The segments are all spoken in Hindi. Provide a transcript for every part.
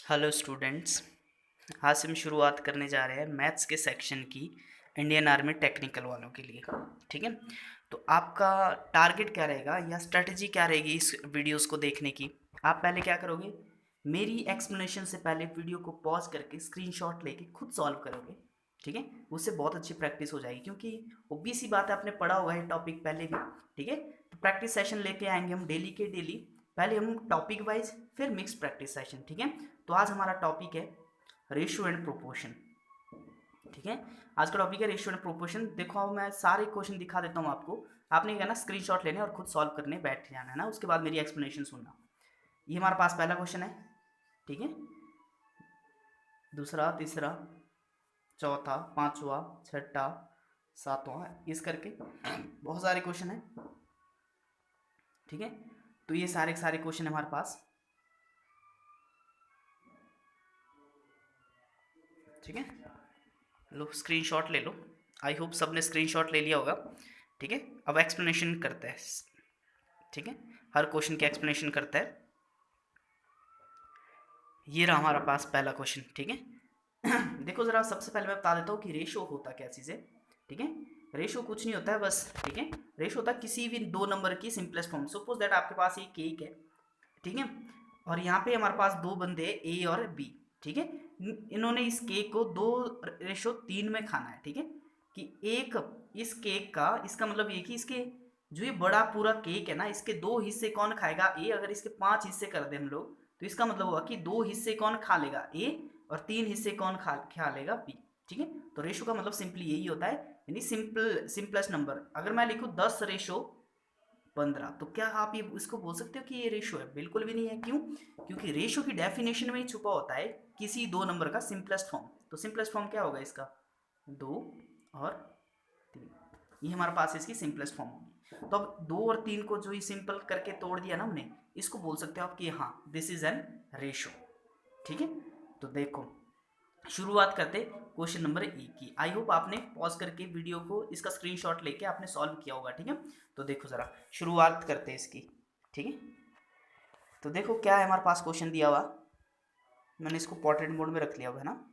Hello students. आज से हम शुरुआत करने जा रहे हैं मैथ्स के सेक्शन की, इंडियन आर्मी टेक्निकल वालों के लिए। ठीक है, तो आपका टारगेट क्या रहेगा या स्ट्रेटजी क्या रहेगी इस वीडियोस को देखने की? आप पहले क्या करोगे, मेरी एक्सप्लेनेशन से पहले वीडियो को पॉज करके स्क्रीनशॉट लेके खुद सॉल्व करोगे। ठीक है, उससे बहुत अच्छी प्रैक्टिस हो जाएगी, क्योंकि ओबी सी बात है, आपने पढ़ा हुआ है टॉपिक पहले भी। ठीक है, तो प्रैक्टिस सेशन लेके आएंगे हम डेली के डेली। पहले हम टॉपिक वाइज, फिर मिक्स प्रैक्टिस सेशन। ठीक है, तो आज हमारा टॉपिक है रेशियो एंड प्रोपोर्शन। ठीक है, आज का टॉपिक है रेशियो एंड प्रोपोर्शन। देखो, अब मैं सारे क्वेश्चन दिखा देता हूँ आपको। आपने क्या ना, स्क्रीनशॉट लेने और खुद सॉल्व करने बैठ जाना है ना, उसके बाद मेरी एक्सप्लेनेशन सुनना। ये हमारे पास पहला क्वेश्चन है। ठीक है, दूसरा, तीसरा, चौथा, पांचवा, छठा, सातवां, इस करके बहुत सारे क्वेश्चन हैं। ठीक है, तो ये सारे सारे क्वेश्चन हमारे पास। ठीक है, लो स्क्रीनशॉट ले लो। आई होप सबने स्क्रीनशॉट ले लिया होगा। ठीक है, अब एक्सप्लेनेशन करते हैं। ठीक है, हर क्वेश्चन की एक्सप्लेनेशन करता है। ये रहा हमारा पास पहला क्वेश्चन। ठीक है, देखो ज़रा, सबसे पहले मैं बता देता हूँ कि रेशो होता क्या चीज़ है। ठीक है, रेशो कुछ नहीं होता है बस। ठीक है, रेशो होता है किसी भी दो नंबर की सिंपलेस्ट फॉर्म। सपोज दैट आपके पास एक केक है। ठीक है, और यहाँ पे हमारे पास दो बंदे ए और बी। ठीक है, इन्होंने इस केक को 2:3 में खाना है। ठीक है, कि एक इस केक का, इसका मतलब ये कि इसके जो ये बड़ा पूरा केक है ना, इसके दो हिस्से कौन खाएगा? ए। अगर इसके 5 हिस्से कर दें हम लोग, तो इसका मतलब हुआ कि दो हिस्से कौन खा लेगा? ए। और 3 हिस्से कौन खा लेगा? बी। ठीक है, तो रेशो का मतलब सिंपली यही होता है, यानी सिंपलेस्ट नंबर। अगर मैं लिखूँ 10:15, तो क्या आप ये इसको बोल सकते हो कि ये रेशो है? बिल्कुल भी नहीं है। क्यों? क्योंकि रेशो की डेफिनेशन में ही छुपा होता है किसी दो नंबर का सिंपलेस्ट फॉर्म। तो सिंपलेस्ट फॉर्म क्या होगा इसका? 2 और 3। ये हमारे पास इसकी सिंपलेस्ट फॉर्म होगी। तो अब 2 और 3 को जो ही सिंपल करके तोड़ दिया ना हमने, इसको बोल सकते हो आप कि हाँ, दिस इज एन रेशो। ठीक है, तो देखो, शुरुआत करते क्वेश्चन नंबर ए की। आई होप आपने पॉज करके वीडियो को, इसका स्क्रीनशॉट लेके आपने सॉल्व किया होगा। ठीक है, तो देखो ज़रा, शुरुआत करते हैं इसकी। ठीक है, तो देखो क्या है हमारे पास क्वेश्चन दिया हुआ। मैंने इसको पोर्ट्रेट मोड में रख लिया हुआ है ना।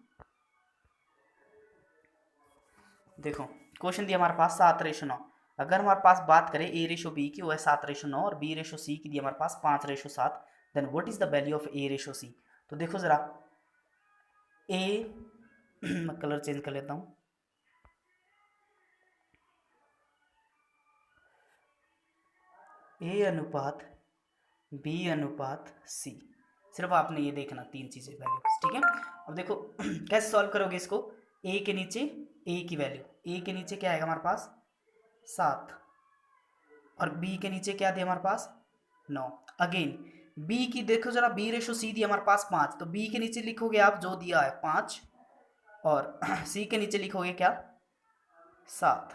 देखो, क्वेश्चन दिया हमारे पास 7:9। अगर हमारे पास बात करें A/B की, वो है 7:9, और B/C की दी हमारे पास 5:7। Then what is the value of A/C? तो देखो ज़रा, ए मैं कलर चेंज कर लेता हूँ। A/B/C। सिर्फ आपने ये देखना, तीन चीज़ें वैल्यूज। ठीक है, अब देखो कैसे सॉल्व करोगे इसको। ए के नीचे ए की वैल्यू, ए के नीचे क्या आएगा हमारे पास? 7। और बी के नीचे क्या दिया हमारे पास? 9। अगेन बी की देखो जरा, B/C दी हमारे पास 5, तो बी के नीचे लिखोगे आप जो दिया है 5, और सी के नीचे लिखोगे क्या? 7।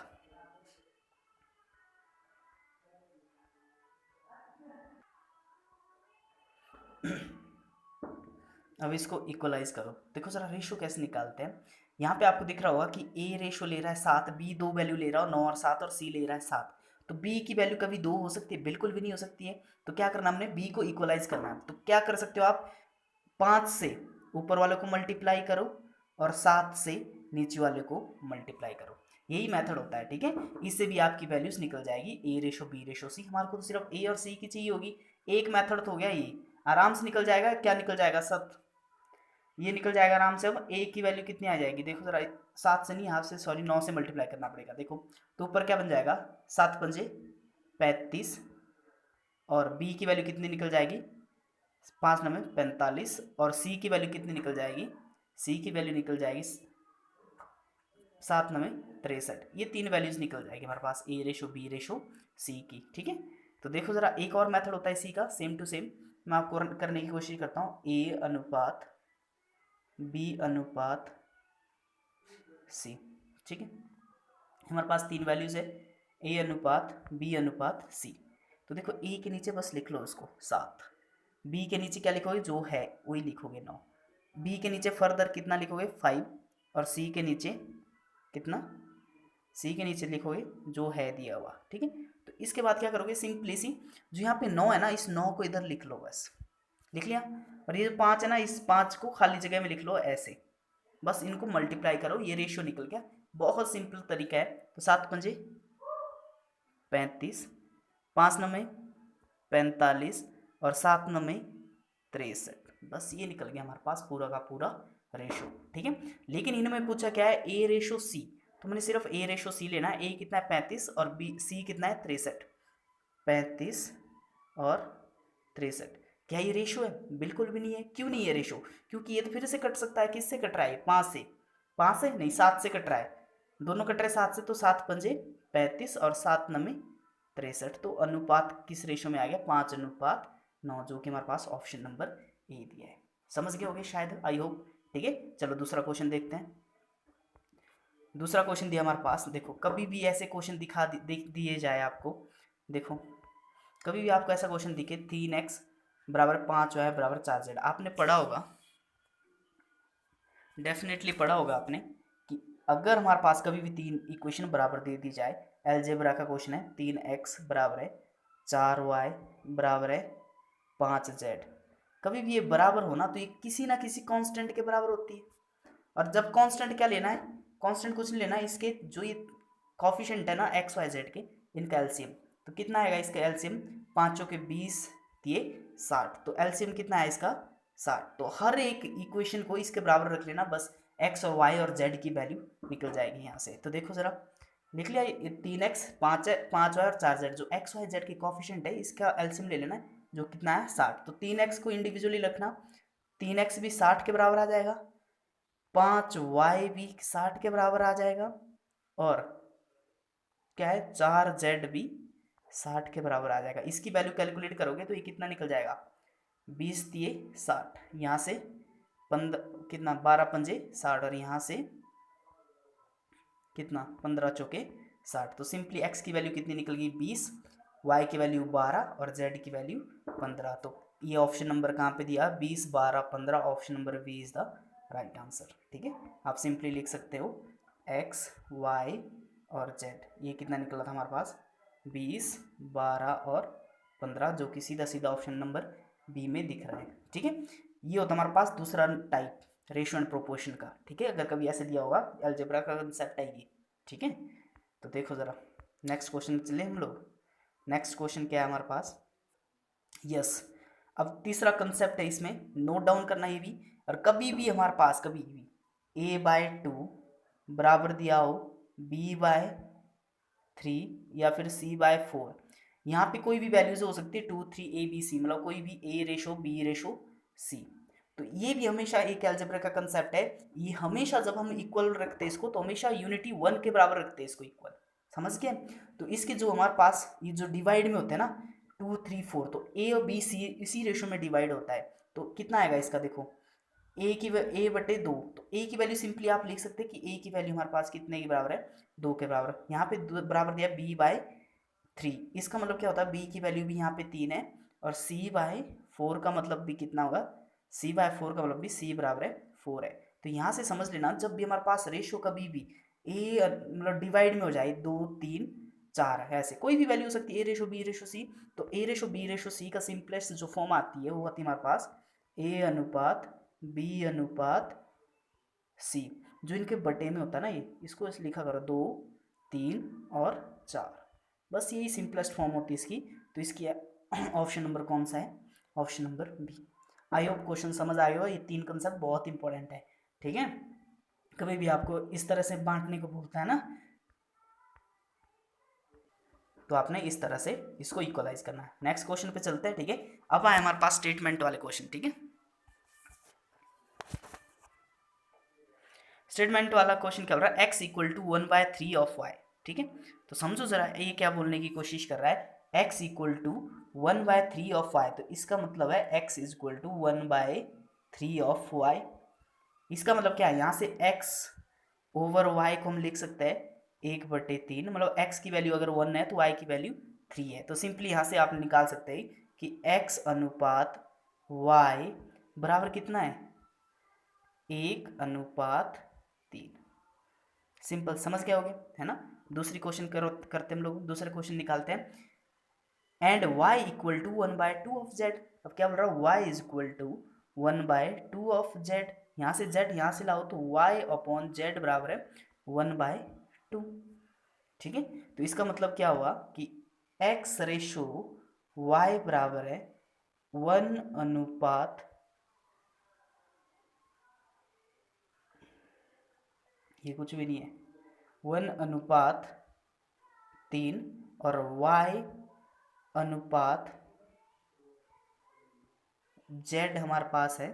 अब इसको इक्वलाइज करो। देखो जरा रेशो कैसे निकालते हैं। यहाँ पे आपको दिख रहा होगा कि ए रेशो ले रहा है 7, बी दो वैल्यू ले रहा है 9 और 7, और सी ले रहा है 7। तो बी की वैल्यू कभी 2 हो सकती है? बिल्कुल भी नहीं हो सकती है। तो क्या करना हमने, बी को इक्वलाइज करना है। तो क्या कर सकते हो आप, 5 से ऊपर वाले को मल्टीप्लाई करो, और 7 से नीचे वाले को मल्टीप्लाई करो। यही मेथड होता है। ठीक है, इससे भी आपकी वैल्यूज निकल जाएगी, A/B/C। हमारे को तो सिर्फ ए और सी की चाहिए होगी। एक मेथड तो हो गया ये, आराम से निकल जाएगा। क्या निकल जाएगा? सब ये निकल जाएगा आराम से। अब ए की वैल्यू कितनी आ जाएगी? देखो जरा, 7 से नहीं, हाफ से, सॉरी, 9 से मल्टीप्लाई करना पड़ेगा। देखो, तो ऊपर क्या बन जाएगा? 7×5 = 35। और बी की वैल्यू कितनी निकल जाएगी? 5×9 = 45। और सी की वैल्यू कितनी निकल जाएगी? सी की वैल्यू निकल जाएगी 7×9 = 63। ये तीन वैल्यूज निकल जाएगी हमारे पास, A/B/C की। ठीक है, तो देखो जरा, एक और मेथड होता है इसी का, सेम टू सेम। मैं आपको करने की कोशिश करता हूँ। A/B/C। ठीक है, हमारे पास तीन वैल्यूज है, A/B/C। तो देखो, ए के नीचे बस लिख लो उसको 7, बी के नीचे क्या लिखोगे? जो है वही लिखोगे 9, बी के नीचे फर्दर कितना लिखोगे? 5, और सी के नीचे कितना? सी के नीचे लिखोगे जो है दिया हुआ। ठीक है, तो इसके बाद क्या करोगे, सिंपली सी, जो यहाँ पे 9 है ना, इस 9 को इधर लिख लो बस। लिख लिया? और ये जो 5 है ना, इस 5 को खाली जगह में लिख लो ऐसे, बस इनको मल्टीप्लाई करो, ये रेशियो निकल गया। बहुत सिंपल तरीका है। तो 7 पंजे 35, 5 नमे 45 और 7 नमे 63, बस ये निकल गया हमारे पास पूरा का पूरा रेशो। ठीक है, लेकिन इनमें पूछा क्या है, ए रेशो सी, तो मैंने सिर्फ ए रेशो सी लेना है। ए कितना है 35 और बी सी कितना है 63, 35 और 63। क्या ये रेशो है? बिल्कुल भी नहीं है। क्यों नहीं है रेशो? क्योंकि ये तो फिर से कट सकता है। किससे कट रहा है? 5 से। 5 से नहीं, 7 से कट रहा है। दोनों कट रहे 7 से, तो 7 पंजे 35 और 7 नमे 63। तो अनुपात किस रेशो में आ गया? 5:9, जो कि हमारे पास ऑप्शन नंबर ए दिया है। समझ गए होगे शायद, आई होप। ठीक है, चलो दूसरा क्वेश्चन देखते हैं। दूसरा क्वेश्चन दिया हमारे पास, देखो कभी भी ऐसे क्वेश्चन दिए जाए आपको, देखो कभी भी आपको ऐसा क्वेश्चन दिखे 3x बराबर 5y बराबर 4z, आपने पढ़ा होगा, डेफिनेटली पढ़ा होगा आपने, कि अगर हमारे पास कभी भी तीन इक्वेशन बराबर दे दी जाए, अलजेब्रा का क्वेश्चन है, 3x बराबर है 4y बराबर है 5z, कभी भी ये बराबर होना तो ये किसी ना किसी कांस्टेंट के बराबर होती है। और जब कांस्टेंट क्या लेना है, कांस्टेंट कुछ नहीं लेना है, इसके जो ये कॉफिशिएंट है ना एक्स वाई जेड के, इनका एलसीएम। तो कितना आएगा इसका एलसीएम? 5 चौके 20 दिए 60, तो एलसीएम कितना है इसका? 60। तो हर एक इक्वेशन को इसके बराबर रख लेना, बस एक्स और वाई और जेड की वैल्यू निकल जाएगी यहाँ से। तो देखो जरा, लिख लिया, 3x 5 है, 5 वाई और 4 जेड, जो एक्स वाई जेड की कॉफिशिएंट है इसका एलसीएम ले लेना है, जो कितना है 60। तो 3x को इंडिविजुअली रखना, 3x भी 60 के बराबर आ जाएगा, 5y भी 60 के बराबर आ जाएगा, और क्या है 4z भी 60 के बराबर आ जाएगा। इसकी वैल्यू कैलकुलेट करोगे तो ये कितना निकल जाएगा? 20 दिए 60, यहाँ से 15 कितना 12 पंजे 60, और यहाँ से कितना 15 चौके 60। तो सिंपली x की वैल्यू कितनी निकल गई? 20, y की वैल्यू 12 और z की वैल्यू 15। तो ये ऑप्शन नंबर कहाँ पे दिया? 20, 12, 15, option number B is the right answer. ठीक है, आप सिंपली लिख सकते हो x, y और z। ये कितना निकला था हमारे पास? 20, 12 और 15, जो कि सीधा सीधा ऑप्शन नंबर बी में दिख रहा है। ठीक है, ये होता हमारे पास दूसरा टाइप, रेशियो एंड प्रोपोर्शन का। ठीक है, अगर कभी ऐसे दिया होगा अलजेब्रा का कंसेप्ट है ये। ठीक है, तो देखो ज़रा नेक्स्ट क्वेश्चन चले हम लोग। नेक्स्ट क्वेश्चन क्या है हमारे पास? यस, अब तीसरा कंसेप्ट है, इसमें नोट डाउन करना ये भी। और कभी भी हमारे पास कभी भी a/2 बराबर दिया हो b/3 या फिर c/4, यहाँ पे कोई भी वैल्यूज हो सकती है 2, 3 a b c, मतलब कोई भी a ratio b ratio c। तो ये भी हमेशा एक अलजेब्रा का कंसेप्ट है। ये हमेशा जब हम इक्वल रखते हैं इसको, तो हमेशा यूनिटी 1 के बराबर रखते हैं इसको इक्वल। समझ गए? तो इसके जो हमारे पास ये जो डिवाइड में होते हैं ना 2, 3, 4, तो ए और बी सी इसी रेशो में डिवाइड होता है। तो कितना आएगा इसका? देखो a/2, तो a की वैल्यू सिंपली आप लिख सकते हैं कि a की वैल्यू हमारे पास कितने के बराबर है? 2 के बराबर। यहाँ पे बराबर दिया b/3, इसका मतलब क्या होता है? b की वैल्यू भी यहाँ पे 3 है, और c/4 का मतलब भी कितना होगा? c/4 का मतलब भी c बराबर है 4 है। तो यहाँ से समझ लेना, जब भी हमारे पास रेशो कभी भी a मतलब डिवाइड में हो जाए 2, 3, 4, ऐसे कोई भी वैल्यू हो सकती है, a/b/c, तो a/b/c का सिंपलेस्ट जो फॉर्म आती है वो आती है हमारे पास a/b/c, जो इनके बटे में होता है ना, ये इसको ऐसे लिखा करो 2, 3 और 4, बस यही सिंपलेस्ट फॉर्म होती है इसकी। तो इसकी ऑप्शन नंबर कौन सा है? Option number B. I hope question समझ आया हो। ये 3 कंसेप्ट बहुत इंपॉर्टेंट है। ठीक है, कभी भी आपको इस तरह से बांटने को बोलता है ना, तो आपने इस तरह से इसको इक्वलाइज करना है। नेक्स्ट क्वेश्चन पे चलते हैं। ठीक है, अब आए हमारे पास स्टेटमेंट वाले क्वेश्चन। ठीक है, स्टेटमेंट वाला क्वेश्चन क्या बोल रहा है? x equal to 1/3 of y। ठीक है, तो समझो जरा ये क्या बोलने की कोशिश कर रहा है, x equal to 1/3 of y। तो इसका मतलब है x equal to 1/3 of y। इसका मतलब क्या है? यहाँ से x ओवर y को हम लिख सकते हैं 1/3, मतलब x की वैल्यू अगर 1 है तो y की वैल्यू 3 है। तो सिंपली यहाँ से आप निकाल सकते हैं कि x अनुपात y बराबर कितना है? 1/3। सिंपल, समझ गए होगे, है ना? दूसरी क्वेश्चन करते हम लोग, दूसरे क्वेश्चन निकालते हैं। And y equal to 1/2 of z। अब क्या बोल रहा है? y is equal to 1/2 of Z, यहाँ से जेड यहाँ से लाओ तो y अपॉन जेड बराबर है 1/2। ठीक है, तो इसका मतलब क्या हुआ कि x रेशो y बराबर है 1 अनुपात, ये कुछ भी नहीं है, 1/3 और y अनुपात z हमारे पास है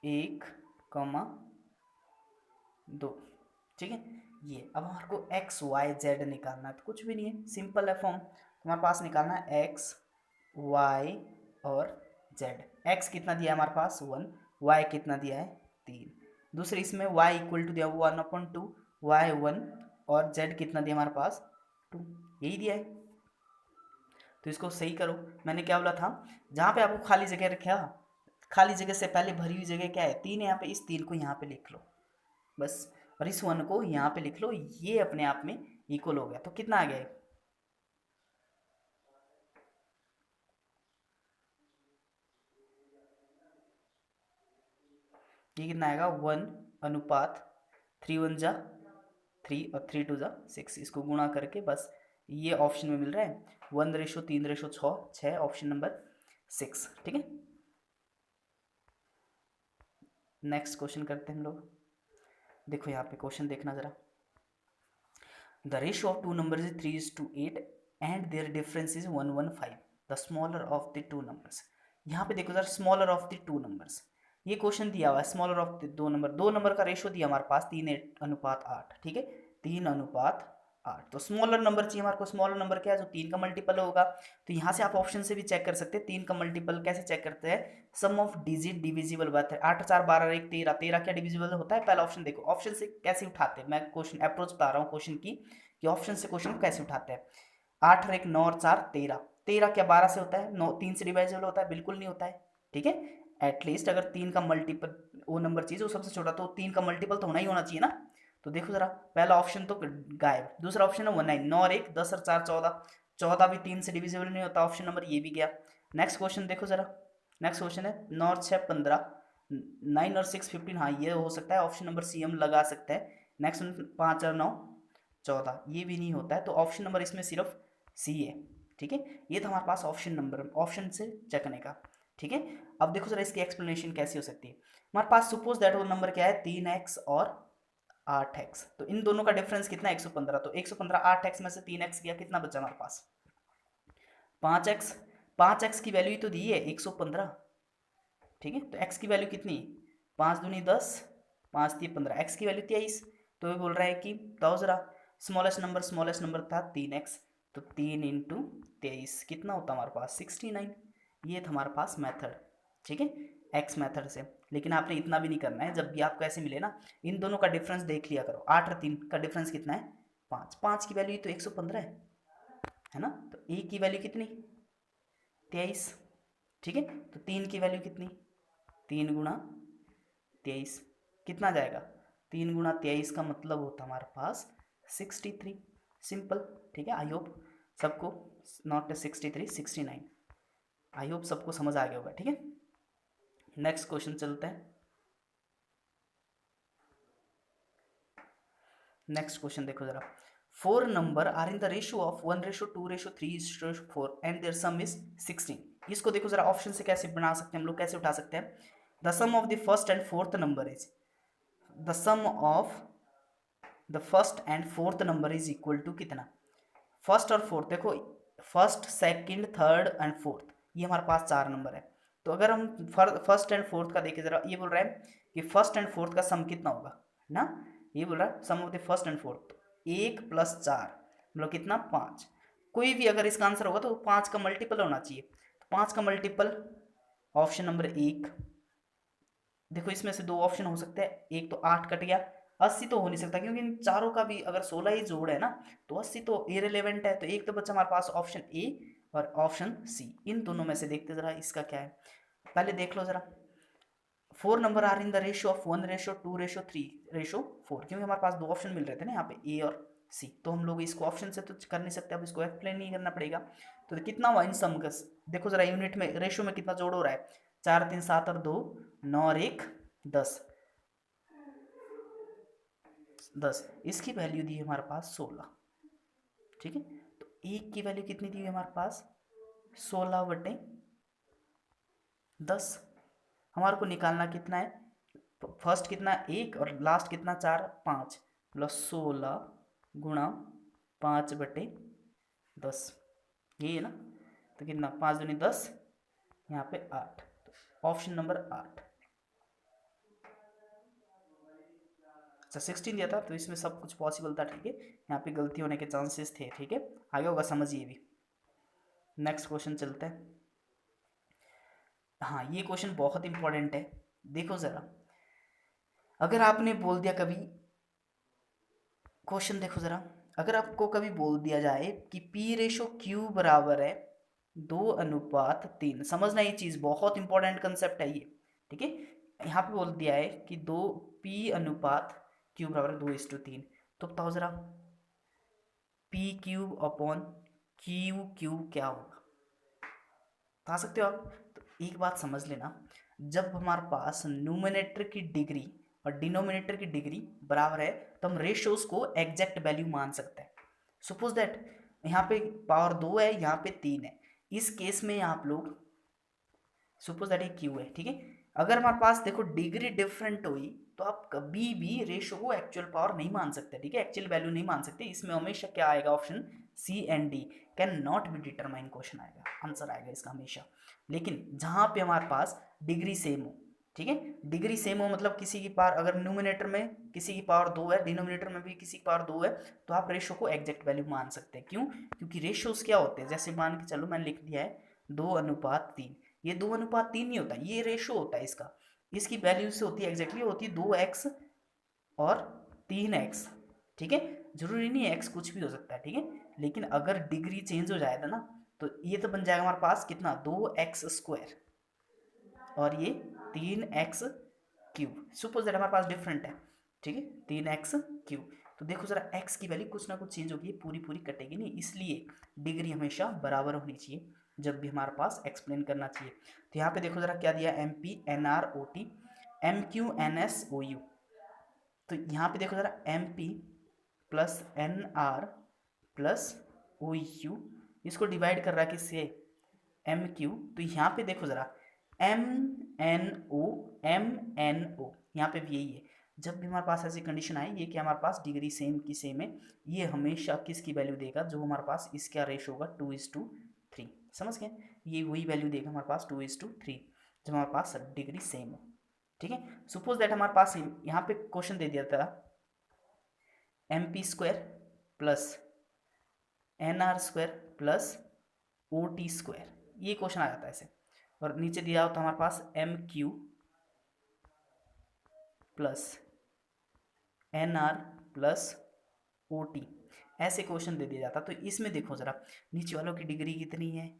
1,2। ठीक है, ये अब हमारे को x y z निकालना है, तो कुछ भी नहीं है, सिंपल है फॉर्म। हमारे पास निकालना है x y और z। x कितना दिया है हमारे पास 1, y कितना दिया है 3, दूसरे इसमें y इक्वल टू दिया 1/2, y 1 और z कितना दिया हमारे पास 2, यही दिया है। तो इसको सही करो। मैंने क्या बोला था, जहाँ पे आपको खाली जगह रखा, खाली जगह से पहले भरी हुई जगह क्या है 3 है, यहाँ पे इस 3 को यहाँ पे लिख लो बस, और इस 1 को यहाँ पे लिख लो, ये अपने आप में इक्वल हो गया। तो कितना आ गया, ये कितना आएगा 1/3 और 3×2 = 6, इसको गुणा करके बस ये ऑप्शन में मिल रहा है 1:3:6, ऑप्शन नंबर 6। ठीक है, नेक्स्ट क्वेश्चन करते हैं हम लोग। देखो यहाँ पे क्वेश्चन देखना जरा, the ratio of two numbers is 3:8 and their difference is 115, the smaller of the two numbers. यहाँ पे देखो जरा, smaller of the two numbers, ये क्वेश्चन दिया हुआ है, स्मॉलर ऑफ दो नंबर का रेशियो दिया हमारे पास 3:8। ठीक है, 3:8, तो स्मॉलर नंबर चाहिए हमारे को। स्मॉलर नंबर क्या है, जो 3 का मल्टीपल होगा। तो यहाँ से आप ऑप्शन से भी चेक कर सकते हैं 3 का मल्टीपल कैसे चेक करते हैं, सम ऑफ डिजिट डिविजिबल बात है, 8 4 12 1 13, 13 क्या डिविजिबल होता है, पहला ऑप्शन देखो। ऑप्शन से कैसे उठाते हैं, मैं क्वेश्चन अप्रोच बता रहा हूँ क्वेश्चन की, कि ऑप्शन से क्वेश्चन को कैसे उठाते हैं। 8 और 1 9 और 4 13, 13 क्या 12 से होता है, 9 3 से डिवाइजिबल होता है, बिल्कुल नहीं होता है। ठीक है, एटलीस्ट अगर 3 का मल्टीपल वो नंबर चाहिए जो सबसे छोटा, तो 3 का मल्टीपल तो होना ही होना चाहिए ना। तो देखो जरा, पहला ऑप्शन तो गायब, दूसरा ऑप्शन है 19, 9 और 1 10 और 4 14, 14 भी 3 से डिविजिबल नहीं होता, ऑप्शन नंबर ये भी गया। नेक्स्ट क्वेश्चन देखो जरा, नेक्स्ट क्वेश्चन है 9 और 6 15, 9 और 6 15, हाँ ये हो सकता है, ऑप्शन नंबर सी हम लगा सकते हैं। नेक्स्ट 5 और 9 14, ये भी नहीं होता है, तो ऑप्शन नंबर इसमें सिर्फ सी है। ठीक है, ये था हमारे पास ऑप्शन नंबर, ऑप्शन से चेक करने का। ठीक है, अब देखो जरा इसकी एक्सप्लेनेशन कैसी हो सकती है। हमारे पास सपोज दैट वो नंबर क्या है 3x और 8x, तो इन दोनों का डिफरेंस कितना है 115, तो 115 8x में से 3x गया, कितना बचा हमारे पास 5x। 5x की वैल्यू तो दी है 115। ठीक है, तो x की वैल्यू कितनी, 5 दूनी 10, 5 3 15, x की वैल्यू 23। तो ये बोल रहा है कि बताओ जरा, स्मॉलेस्ट नंबर था 3x, तो 3 × 23 कितना होता हमारे पास 69। ये था हमारे पास मेथड। ठीक है, एक्स मेथड से। लेकिन आपने इतना भी नहीं करना है, जब भी आपको ऐसे मिले ना, इन दोनों का डिफरेंस देख लिया करो। 8 और 3 का डिफरेंस कितना है 5, 5 की वैल्यू तो 115 है ना, तो ए की वैल्यू कितनी 23। ठीक है, तो 3 की वैल्यू कितनी, 3 × 23 कितना जाएगा, 3 × 23 का मतलब होता हमारे पास 63, सिंपल। ठीक है, आई होप सबको, नॉट 63 69, आई होप सबको समझ आ गया होगा। ठीक है, नेक्स्ट क्वेश्चन चलते हैं। नेक्स्ट क्वेश्चन देखो जरा, 4 number are in the ratio of 1:2:3:4 and their sum is 16। इसको देखो जरा, ऑप्शन से कैसे बना सकते हैं हम लोग, कैसे उठा सकते हैं। The sum of the first and fourth number is, the sum of the first and fourth number is equal to कितना, फर्स्ट और फोर्थ, देखो first second third and fourth, ये हमारे पास 4 नंबर है। तो अगर हम फर्स्ट एंड फोर्थ का देखें जरा, ये बोल रहा है कि फर्स्ट एंड फोर्थ का सम कितना होगा ना, ये बोल रहा है sum of the first and fourth, 1 + 4 मतलब कितना 5। कोई भी अगर इसका आंसर होगा तो 5 का मल्टीपल होना चाहिए, तो 5 का मल्टीपल ऑप्शन नंबर 1। देखो इसमें से 2 ऑप्शन हो सकते हैं, एक तो 8 कट गया, 80 तो हो नहीं सकता, क्योंकि इन चारों का भी अगर 16 ही जोड़ है ना, तो 80 तो इरेलीवेंट है। तो एक तो बच्चा हमारे पास ऑप्शन ए और ऑप्शन सी, इन दोनों में से देखते जरा इसका क्या है। पहले देख लो जरा, 4 number are in the ratio of 1:2:3:4, क्योंकि हमारे पास 2 ऑप्शन मिल रहे थे ना यहाँ पे, ए और सी, तो हम लोग इसको ऑप्शन से तो कर नहीं सकते, अब इसको एक्सप्लेन नहीं करना पड़ेगा। तो कितना हुआ इन सम का, देखो जरा यूनिट में रेशियो में कितना जोड़ हो रहा है, 4 3 7 और 2 9 और 1 10, 10। इसकी वैल्यू दी है हमारे पास 16, ठीक है। तो एक की वैल्यू कितनी दी है हमारे पास 16/10। हमारे को निकालना कितना है, फर्स्ट कितना 1 और लास्ट कितना 4 5, प्लस 16 गुणा 5/10, यही है ना। तो कितना 5 दूनी 10, यहाँ पे 8, तो ऑप्शन नंबर 8। अच्छा 16 दिया था तो इसमें सब कुछ पॉसिबल था, ठीक है। यहाँ पे गलती होने के चांसेस थे, ठीक है। आगे होगा समझिए भी। नेक्स्ट क्वेश्चन चलते हैं। हाँ ये क्वेश्चन बहुत इंपॉर्टेंट है। देखो ज़रा, अगर आपने बोल दिया कभी, क्वेश्चन देखो ज़रा, अगर आपको कभी बोल दिया जाए कि P/Q बराबर है 2:3, समझना ये चीज़ बहुत इंपॉर्टेंट कंसेप्ट है ये, ठीक है। यहाँ पे बोल दिया है कि 2P/Q बराबर 2:3, तो बताओ ज़रा P³/Q क्या होगा, बता सकते हो आप। तो एक बात समझ लेना, जब हमारे पास न्यूमरेटर की डिग्री और डिनोमिनेटर की डिग्री बराबर है तो हम रेशियोज को एग्जैक्ट वैल्यू मान सकते हैं। सपोज दैट यहाँ पे पावर 2 है, यहाँ पे 3 है, इस केस में आप लोग सपोज दैट ये क्यू है, ठीक है। अगर हमारे पास देखो डिग्री डिफरेंट हुई तो आप कभी भी रेशियो को एक्चुअल पावर नहीं मान सकते, ठीक है, एक्चुअल वैल्यू नहीं मान सकते। इसमें हमेशा क्या आएगा, option C and D can not be determine question आएगा, आंसर आएगा इसका हमेशा। लेकिन जहां पे हमारे पास डिग्री सेम हो, ठीक है, डिग्री सेम हो मतलब किसी की पावर, अगर न्यूमिनेटर में किसी की पावर 2 है, डिनोमिनेटर में भी किसी की पावर 2 है, तो आप रेशियो को एग्जैक्ट वैल्यू मान सकते हैं। क्यों, क्योंकि रेशियोज क्या होते हैं, जैसे मान के चलो मैंने लिख दिया है 2:3, ये 2:3 नहीं होता, ये रेशो होता है इसका, इसकी वैल्यू से होती है एग्जैक्टली, होती है 2x और 3x, ठीक है। जरूरी नहीं है x कुछ भी हो सकता है, ठीक है। लेकिन अगर डिग्री चेंज हो जाएगा ना तो ये तो बन जाएगा हमारे पास कितना 2x² और ये 3x³ सपोज दैट हमारे पास डिफरेंट है, ठीक है, 3x³। तो देखो जरा x की वैल्यू कुछ ना कुछ चेंज होगी, पूरी पूरी कटेगी नहीं, इसलिए डिग्री हमेशा बराबर होनी चाहिए जब भी हमारे पास एक्सप्लेन करना चाहिए। तो यहाँ पे देखो जरा क्या दिया, MP NROT MQ NSOU। तो यहाँ पे देखो जरा MP plus NR plus OU, इसको डिवाइड कर रहा है किससे, MQ। तो यहाँ पे देखो जरा MNO MNO, यहाँ पे भी यही है। जब भी हमारे पास ऐसी कंडीशन आए ये कि हमारे पास डिग्री सेम की सेम है, ये हमेशा किसकी वैल्यू देगा, जो हमारे पास इसका रेशो होगा 2:3, समझ गए। ये वही वैल्यू देगा हमारे पास 2:3 जब हमारे पास डिग्री सेम हो, ठीक है। सपोज दैट हमारे पास यहाँ पे क्वेश्चन दे दिया था MP² plus NR² plus OT², ये क्वेश्चन आ जाता है ऐसे, और नीचे दिया होता हमारे पास MQ plus NR plus OT, ऐसे क्वेश्चन दे दिया जाता। तो इसमें देखो जरा नीचे वालों की डिग्री कितनी है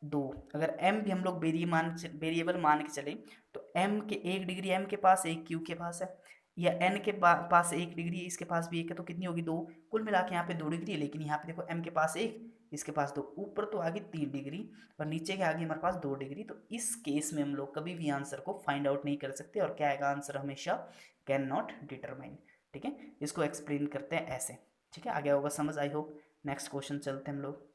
2, अगर m भी हम लोग वेरिएबल मान के चले तो m के एक डिग्री m के पास एक q के पास है, या n के पास एक डिग्री है, इसके पास भी एक है, तो कितनी होगी 2, कुल मिला के यहाँ पे 2 डिग्री है। लेकिन यहाँ पे देखो m के पास एक, इसके पास 2, ऊपर तो आगे 3 डिग्री और नीचे के आगे हमारे पास 2 डिग्री। तो इस केस में हम लोग कभी भी आंसर को फाइंड आउट नहीं कर सकते, और क्या आएगा आंसर हमेशा कैन नॉट डिटरमाइन, ठीक है। इसको एक्सप्लेन करते हैं ऐसे, ठीक है, आगे होगा समझ, आई होप। नेक्स्ट क्वेश्चन चलते हैं हम लोग।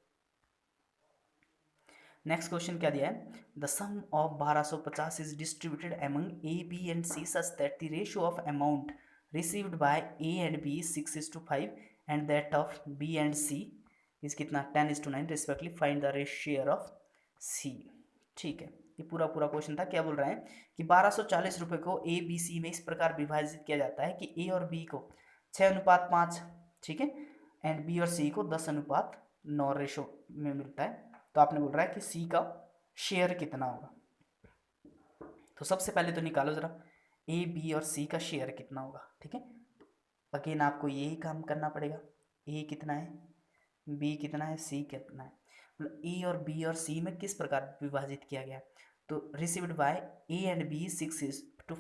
नेक्स्ट क्वेश्चन क्या दिया है, the sum of 1250 is distributed among A B and C such that the ratio of amount received by A and B 6:5 and that of B and C is कितना 10:9 respectively, find the share of C, ठीक है। ये पूरा पूरा क्वेश्चन था। क्या बोल रहे हैं कि 1240 रुपये को ए बी सी में इस प्रकार विभाजित किया जाता है कि ए और बी को 6:5, ठीक है, एंड बी और सी को 10:9 रेशो में मिलता है। तो आपने बोल रहा है कि सी का शेयर कितना होगा। तो सबसे पहले तो निकालो जरा ए बी और सी का शेयर कितना होगा, ठीक है। अगेन आपको यही काम करना पड़ेगा, ए कितना है, बी कितना है, सी कितना है, मतलब ए और बी और सी में किस प्रकार विभाजित किया गया। तो received by A and B 6:5, तो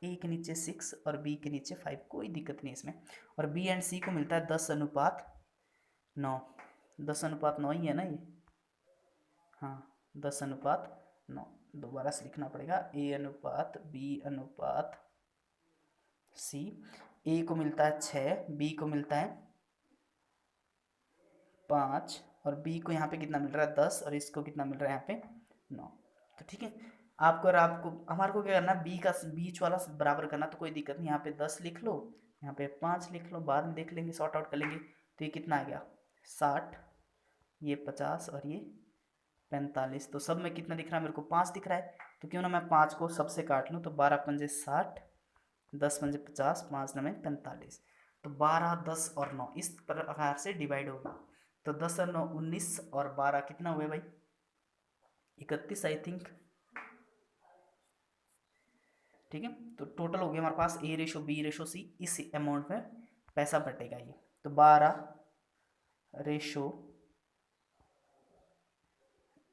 ए के नीचे 6 और बी के नीचे 5, कोई दिक्कत नहीं इसमें। और बी एंड सी को मिलता है 10:9, 10:9 ही है ना ये, हाँ 10:9, दोबारा से लिखना पड़ेगा, ए अनुपात बी अनुपात सी। ए को मिलता है 6, बी को मिलता है 5, और बी को यहाँ पे कितना मिल रहा है 10, और इसको कितना मिल रहा है यहाँ पे 9। तो ठीक है, आपको और आपको हमारे को क्या करना, बी का बीच वाला बराबर करना, तो कोई दिक्कत नहीं, यहाँ पे 10 लिख लो, यहाँ पे 5 लिख लो, बाद में देख लेंगे, सॉर्ट आउट कर लेंगे। तो ये कितना आ गया 60, ये 50 और ये 45। तो सब में कितना दिख रहा है मेरे को 5 दिख रहा है, तो क्यों ना मैं 5 को सबसे काट लूँ। तो 12 पंजे 60, 10 पंजे 50, 5 9 45। तो 12, 10 और 9 इस प्रकार से डिवाइड होगा। तो 10 और 9 19, और 12 कितना हुए भाई 31 आई थिंक। ठीक है, तो टोटल हो गया हमारे पास ए रेशो बी रेशो सी, इस अमाउंट में पैसा बटेगा ये। तो 12 रेशो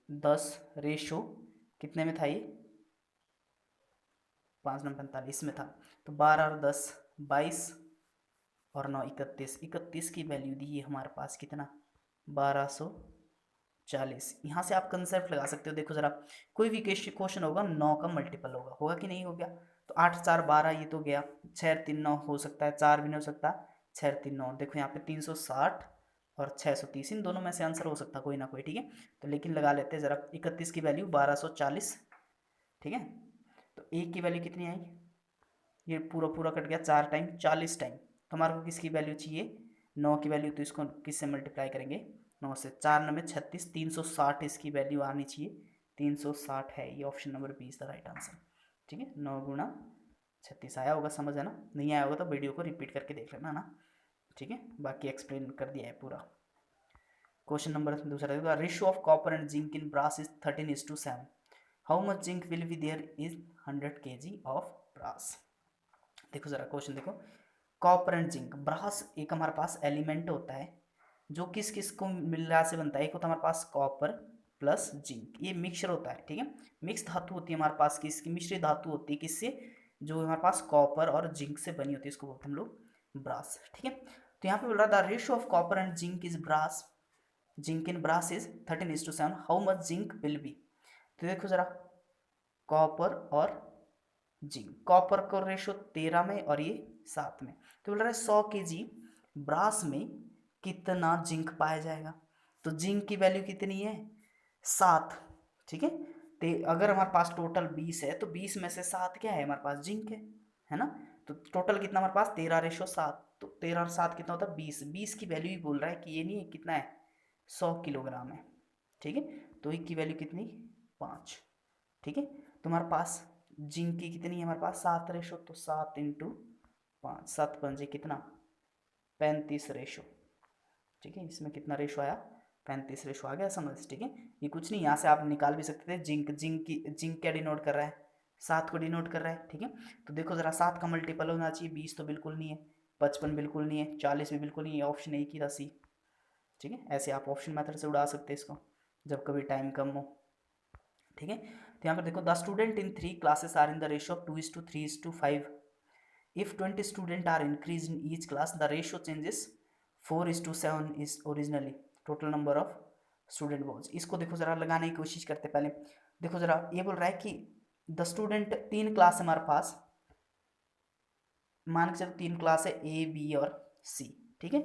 10 रेशो कितने में था ये 5 9 45 में था। तो 12 और 10 22, और 9 31, 31 की वैल्यू दी है हमारे पास कितना 1240। यहाँ से आप कंसेप्ट लगा सकते हो, देखो जरा, कोई भी क्वेश्चन होगा 9 का मल्टीपल होगा, होगा कि नहीं हो गया। तो 8 4 12 ये तो गया, 6 3 9 हो सकता है, 4 भी नहीं हो सकता, 6 3 9। देखो यहाँ पे 360 और 630, इन दोनों में से आंसर हो सकता है कोई ना कोई। ठीक है, तो लेकिन लगा लेते हैं जरा, 31 की वैल्यू 1240। ठीक है, तो एक की वैल्यू कितनी आई, ये पूरा पूरा कट गया 4 टाइम 40 टाइम। तो हमारे को किसकी वैल्यू चाहिए 9 की वैल्यू, तो इसको किससे मल्टीप्लाई करेंगे 9 से, 4 9 में 36, 360 इसकी वैल्यू आनी चाहिए, 360 है, ये option number B is the right answer. ठीक है, 9 गुणा 36 आया होगा समझ, है ना, नहीं आया होगा तो वीडियो को रिपीट करके देख लेना ना। ठीक है, बाकी एक्सप्लेन कर दिया है पूरा। क्वेश्चन नंबर दूसरा देखो, ratio of copper and zinc in brass is 13:7, how much zinc will be there is 100 kg of brass. देखो जरा क्वेश्चन देखो, कॉपर एंड जिंक, ब्रास एक हमारे पास एलिमेंट होता है जो किस किस को मिला से बनता है, एक होता है हमारे पास कॉपर प्लस जिंक, ये मिक्सचर होता है। ठीक है, मिक्स धातु होती है हमारे पास, किसकी मिश्री धातु होती है, किससे, जो हमारे पास कॉपर और जिंक से बनी होती है, इसको बोलते हैं हम लोग ब्रास। ठीक है, तो यहाँ पे बोल रहा था ratio of copper and zinc is brass, zinc in brass is 13:7, how much zinc will be. तो देखो जरा, कॉपर और जिंक, कॉपर का रेशो 13 में और ये 7 में, तो बोल रहा है 100 kg ब्रास में कितना जिंक पाया जाएगा। तो जिंक की वैल्यू कितनी है 7। ठीक है, तो अगर हमारे पास टोटल 20 है, तो 20 में से 7 क्या है हमारे पास जिंक है ना। तो टोटल कितना हमारे पास 13:7, तो 13 और 7 कितना होता है 20। 20 की वैल्यू ही बोल रहा है कि ये नहीं है, कितना है 100 किलोग्राम है। ठीक है, तो एक की वैल्यू कितनी 5। ठीक है, तो हमारे पास जिंक की कितनी है हमारे पास 7 रेशो, तो 7 इंटू 5, 7 पंजे कितना 35 रेशो। ठीक है, इसमें कितना रेशो आया 35 रेशो आ गया समझ। ठीक है, ये कुछ नहीं, यहाँ से आप निकाल भी सकते थे, जिंक क्या डिनोट कर रहा है 7 को डिनोट कर रहा है। ठीक है, तो देखो जरा 7 का मल्टीपल होना चाहिए, 20 तो बिल्कुल नहीं है, 55 बिल्कुल नहीं है, 40 भी बिल्कुल नहीं है, ऑप्शन एक ही था सी। ठीक है, ऐसे आप ऑप्शन मेथड से उड़ा सकते हैं इसको जब कभी टाइम कम हो। ठीक है, तो यहाँ पर देखो, the student in 3 classes are in the ratio of 2:3:5, if 20 student are increase in each class the ratio changes 4:7 is originally total number of student was. इसको देखो जरा लगाने की कोशिश करते पहले। देखो जरा, ये बोल रहा है कि द स्टूडेंट 3 क्लास है हमारे पास, मान के चलो 3 क्लास है ए बी और सी। ठीक है,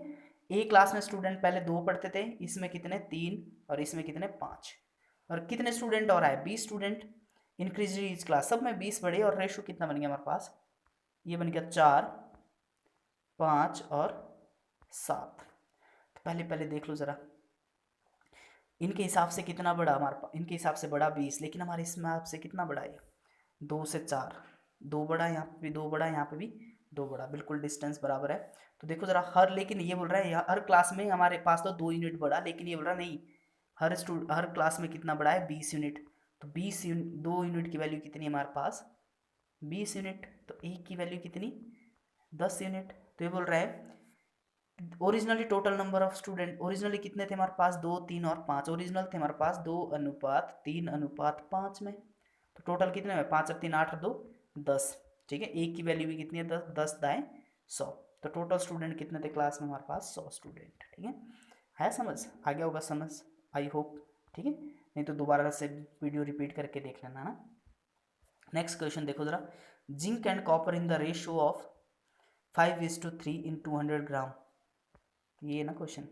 ए क्लास में स्टूडेंट पहले 2 पढ़ते थे, इसमें कितने 3 और इसमें कितने 5, और कितने स्टूडेंट और आए 20 स्टूडेंट, इंक्रीज ईच क्लास, सब में 20 बढ़े, और रेशो कितना बन गया हमारे पास, ये बन गया 4 5 और 7। तो पहले पहले देख लो ज़रा, इनके हिसाब से कितना बड़ा हमारे पास, इनके हिसाब से बड़ा 20, लेकिन हमारे हिसाब से कितना बड़ा है 2 से 4, 2 बड़ा, यहाँ पे भी 2 बड़ा, यहाँ पे भी 2 बड़ा, बिल्कुल डिस्टेंस बराबर है। तो देखो ज़रा हर, लेकिन ये बोल रहा है हर क्लास में हमारे पास तो 2 यूनिट बड़ा, लेकिन ये बोल रहा नहीं, हर क्लास में कितना बड़ा है 20 यूनिट। तो 20 यूनिट, 2 यूनिट की वैल्यू कितनी है हमारे पास 20 यूनिट, तो एक की वैल्यू कितनी 10 यूनिट। तो ये बोल रहा है originally total number of student, originally कितने थे हमारे पास 2 3 और 5, ओरिजिनल थे हमारे पास 2:3:5 में, तो टोटल कितने में 5 और 3 8 और 2 10। ठीक है, एक की वैल्यू भी कितनी है 10, 10 दाएँ 100, तो टोटल स्टूडेंट कितने थे क्लास में हमारे पास 100 स्टूडेंट। ठीक है समझ, आ गया होगा समझ, आई होप। ठीक है, नहीं तो दोबारा से वीडियो रिपीट करके देख लेना ना। नेक्स्ट क्वेश्चन देखो जरा, zinc and copper in the ratio of 5:3 in 200 gram, ये ना question.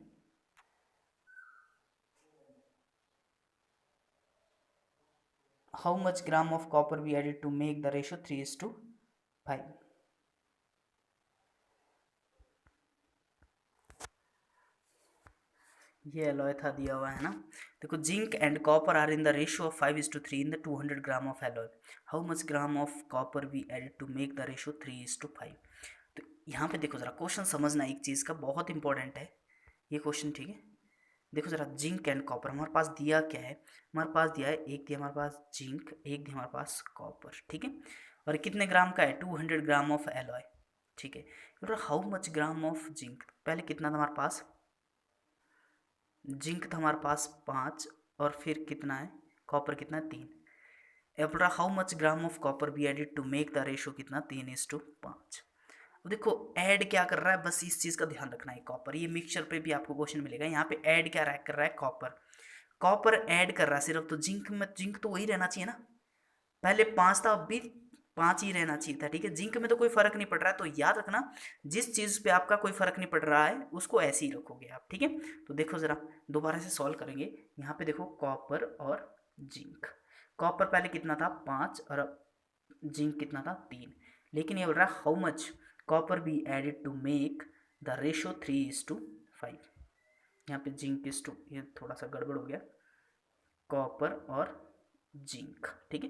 How much gram of copper we added to make the ratio 3:5। ये एलॉय था दिया हुआ है ना। देखो, zinc and copper are in the ratio of 5:3 in the 200 gram of alloy. How much gram of copper we added to make the ratio 3:5। तो यहाँ पे देखो जरा, क्वेश्चन समझना एक चीज़ का बहुत इंपॉर्टेंट है ये क्वेश्चन, ठीक है। देखो जरा, जिंक एंड कॉपर हमारे पास दिया क्या है, हमारे पास दिया है, एक दिया हमारे पास जिंक, एक दिया हमारे पास कॉपर, ठीक है। और कितने ग्राम का है, 200 ग्राम ऑफ एलॉय, ठीक है। How much gram of zinc, पहले कितना था हमारे पास, जिंक था हमारे पास 5, और फिर कितना है कॉपर, कितना है 3। अब how much gram of copper be added to make the ratio कितना, 3:5। अब देखो ऐड क्या कर रहा है, बस इस चीज़ का ध्यान रखना है। कॉपर, ये मिक्सचर पे भी आपको क्वेश्चन मिलेगा, यहाँ पे ऐड क्या कर रहा है, कॉपर। कॉपर ऐड कर रहा है सिर्फ, तो जिंक में, जिंक तो वही रहना चाहिए ना, पहले 5 था, अब भी 5 ही रहना चाहिए था, ठीक है। जिंक में तो कोई फर्क नहीं पड़ रहा है, तो याद रखना जिस चीज़ पे आपका कोई फर्क नहीं पड़ रहा है उसको ऐसे ही रखोगे आप, ठीक है। तो देखो ज़रा दोबारा से सॉल्व करेंगे। यहाँ पे देखो कॉपर और जिंक, कॉपर पहले कितना था 5, और अब जिंक कितना था 3। लेकिन ये बोल रहा है how much copper be added to make the ratio 3:5। यहाँ पे जिंक इस टू, ये थोड़ा सा गड़बड़ हो गया, कॉपर और जिंक, ठीक है।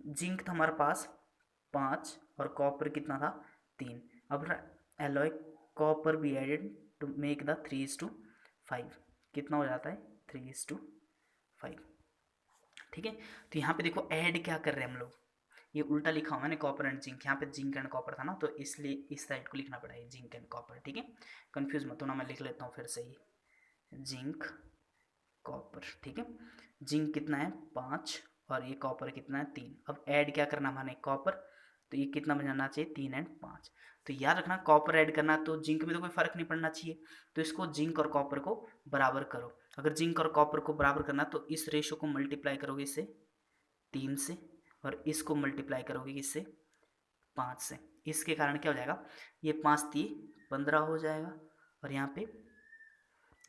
जिंक था हमारे पास 5, और कॉपर कितना था 3। अब alloy copper be added to make the 3:5, कितना हो जाता है 3:5, ठीक है। तो यहाँ पे देखो ऐड क्या कर रहे हैं हम लोग, ये उल्टा लिखा हुआ मैंने, कॉपर एंड जिंक, यहाँ पे जिंक एंड कॉपर था ना, तो इसलिए इस साइड को लिखना पड़ा है जिंक एंड कॉपर, ठीक है। कंफ्यूज मत होना, मैं लिख लेता हूँ फिर से ही, जिंक कॉपर, ठीक है। जिंक कितना है 5, और ये कॉपर कितना है 3। अब ऐड क्या करना माने, कॉपर, तो ये कितना बन जाना चाहिए 3 और 5। तो याद रखना कॉपर ऐड करना, तो जिंक में तो कोई फर्क नहीं पड़ना चाहिए, तो इसको जिंक और कॉपर को बराबर करो। अगर जिंक और कॉपर को बराबर करना तो इस रेशो को मल्टीप्लाई करोगे इससे 3 से, और इसको मल्टीप्लाई करोगे इससे 5 से। इसके कारण क्या हो जाएगा, ये 5 3 15 हो जाएगा, और यहाँ पे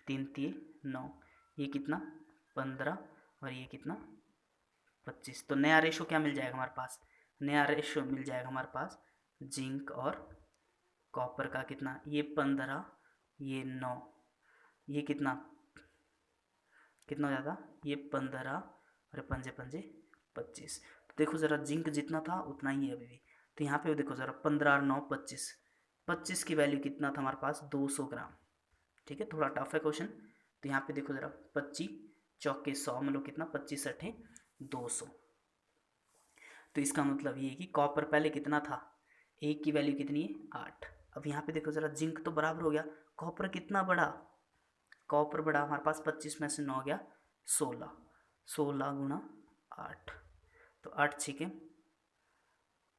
3 3 9, ये कितना 15, और ये कितना 25। तो नया रेशो क्या मिल जाएगा हमारे पास, नया रेशो मिल जाएगा हमारे पास जिंक और कॉपर का, कितना, ये 15, ये 9, ये कितना कितना हो जाता, ये 15, और पंजे पंजे 25। तो देखो ज़रा जिंक जितना था उतना ही है अभी भी। तो यहाँ पे देखो ज़रा 15 और 9 25, 25 की वैल्यू कितना था हमारे पास 200 ग्राम, ठीक है। थोड़ा टफ है क्वेश्चन। तो यहाँ पे देखो ज़रा 25 चौके 100, मतलब कितना 25 अठे 200। तो इसका मतलब ये है कि कॉपर पहले कितना था, एक की वैल्यू कितनी है 8। अब यहाँ पे देखो ज़रा जिंक तो बराबर हो गया, कॉपर कितना बड़ा, कॉपर बड़ा हमारे पास 25 में से 9 गया 16, 16 गुणा 8, तो 8 छिके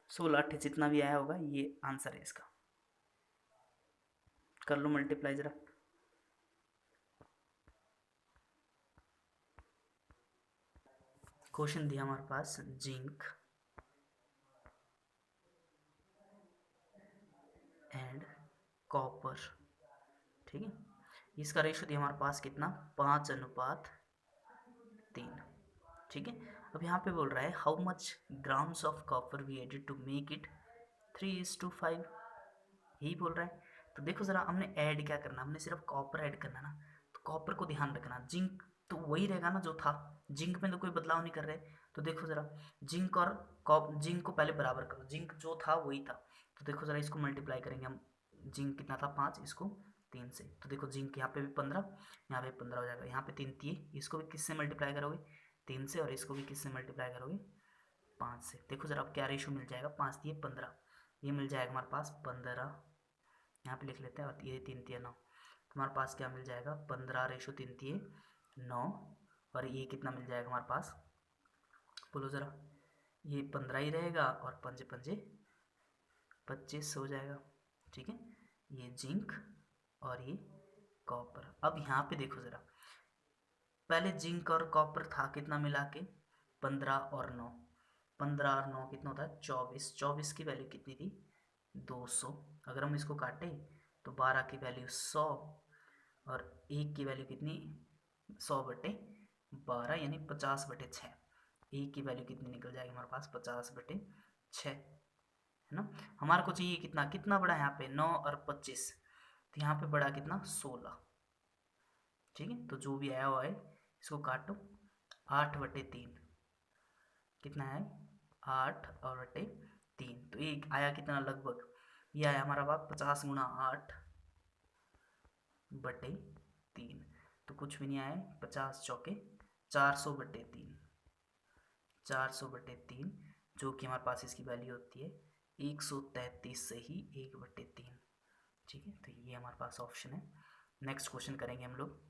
16 8 जितना भी आया होगा ये आंसर है इसका। कर लो मल्टीप्लाई ज़रा। क्वेश्चन दिया हमारे पास जिंक एंड कॉपर, ठीक है। इसका रेशो दिया हमारे पास कितना 5:3, ठीक है। अब यहाँ पे बोल रहा है how much grams of copper we added to make it 3:5, यही बोल रहा है। तो देखो ज़रा हमने ऐड क्या करना, हमने सिर्फ कॉपर ऐड करना ना, तो कॉपर को ध्यान रखना, जिंक तो वही रहेगा ना जो था, जिंक में तो कोई बदलाव नहीं कर रहे। तो देखो ज़रा जिंक और जिंक को पहले बराबर करो, जिंक जो था वही था। तो देखो ज़रा इसको मल्टीप्लाई करेंगे हम, जिंक कितना था 5, इसको 3 से, तो देखो जिंक यहाँ पे भी 15, यहाँ पे 15 हो जाएगा, यहाँ पे 3 3, इसको भी किससे मल्टीप्लाई करोगे 3 से, और इसको भी किससे मल्टीप्लाई करोगे 5 से। देखो ज़रा अब क्या रेशो मिल जाएगा, 5 3 15, ये मिल जाएगा हमारे पास 15, यहाँ पे लिख लेते हैं, और ये 3 3 9, हमारे पास क्या मिल जाएगा 15:3 9, और ये कितना मिल जाएगा हमारे पास, बोलो ज़रा, ये 15 ही रहेगा, और पंजे पंजे 25 हो जाएगा, ठीक है। ये जिंक और ये कॉपर। अब यहाँ पे देखो ज़रा पहले जिंक और कॉपर था कितना मिला के 15 और 9, 15 और 9 कितना होता है 24, 24 की वैल्यू कितनी थी 200। अगर हम इसको काटें तो 12 की वैल्यू 100 और 1 की वैल्यू कितनी 100/12 यानी 50/6। 1 की वैल्यू कितनी निकल जाएगी हमारे पास 50/6 है ना। हमारे को चाहिए कितना कितना बड़ा है यहाँ पे 9 और 25, तो यहाँ पे बड़ा कितना 16। ठीक है, तो जो भी आया हुआ है इसको काटो 8/3 कितना है 8/3, तो एक आया कितना लगभग ये आया हमारा बात 50 × 8/3, तो कुछ भी नहीं आया 50 चौके 400/3, 400/3 जो कि हमारे पास इसकी वैल्यू होती है 133 से ही 1/3। ठीक है, तो ये हमारे पास ऑप्शन है। नेक्स्ट क्वेश्चन करेंगे हम लोग।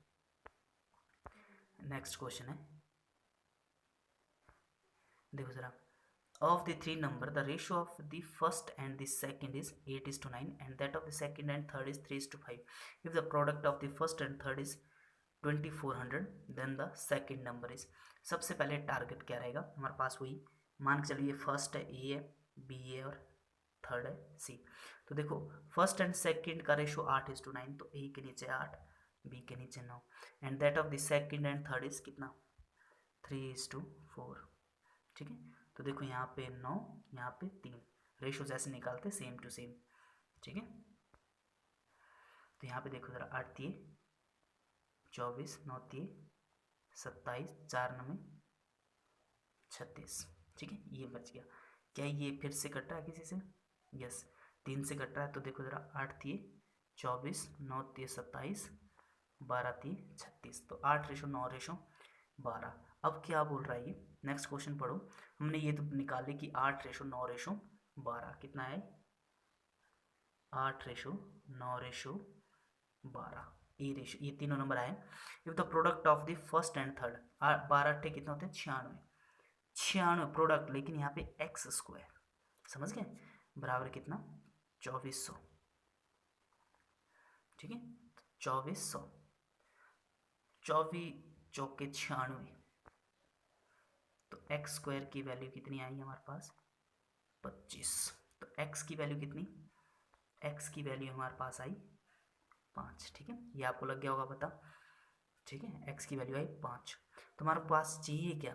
नेक्स्ट क्वेश्चन है, देखो जरा, of the three number the ratio of the first and the second is 8:9 and that of the second and third is 3:5. If the product of the first and third is 2400 then the second number is। सबसे पहले टारगेट क्या रहेगा हमारे पास, वही मान के चलिए फर्स्ट है ए है बी है और थर्ड है सी। तो देखो फर्स्ट एंड सेकंड का रेशो 8:9, तो ए के नीचे 8 बी के नीचे 9 and that of the second and third is कितना 3:4। ठीक है, तो देखो यहाँ पे 9 यहाँ पे 3, रेशो जैसे निकालते सेम टू सेम। ठीक है, तो यहाँ पे देखो जरा 8 दिए 24, 9 दिए 27, 4 9 36। ठीक है, ये बच गया। क्या ये फिर से कट रहा है किसी से? यस, 3 से कट रहा है। तो देखो जरा 8 दिए 24, 9 दिए 27, 12 दिए 36, तो 8:9:12। अब क्या बोल रहा है ये, नेक्स्ट क्वेश्चन पढ़ो। हमने ये तो निकाले कि 8:9:12 कितना है 8:9:12 ये रेशो, ये तीनों नंबर आए। If the product of the first and third 12 कितना होते हैं 96, 96 प्रोडक्ट, लेकिन यहाँ पे x², समझ गए, बराबर कितना 2400। ठीक है, 2400, 24 चौके 96, तो x² की वैल्यू कितनी आई हमारे पास 25। तो x की वैल्यू कितनी, x की वैल्यू हमारे पास आई 5। ठीक है, ये आपको लग गया होगा पता। ठीक है, x की वैल्यू आई 5, तो हमारे पास चाहिए क्या,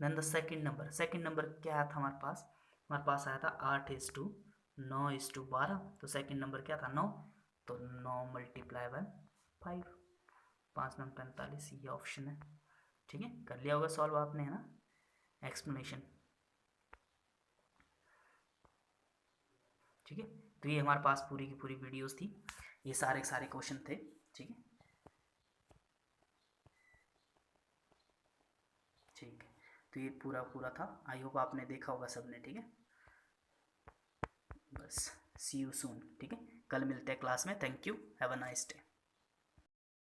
then the second number. Second number क्या आया था हमारे पास आया था 8:9:12, तो सेकंड नंबर क्या था 9, तो 9 × 5, 5 9 45, ये ऑप्शन है। ठीक है, कर लिया होगा सॉल्व आपने, है ना, एक्सप्लेनेशन। ठीक है, तो ये हमारे पास पूरी की पूरी वीडियोस थी, ये सारे क्वेश्चन थे। ठीक है, ठीक है, तो ये पूरा था। आई होप आपने देखा होगा सबने। ठीक है, बस सी यू सून। ठीक है, कल मिलते हैं क्लास में। Thank you, have a nice day.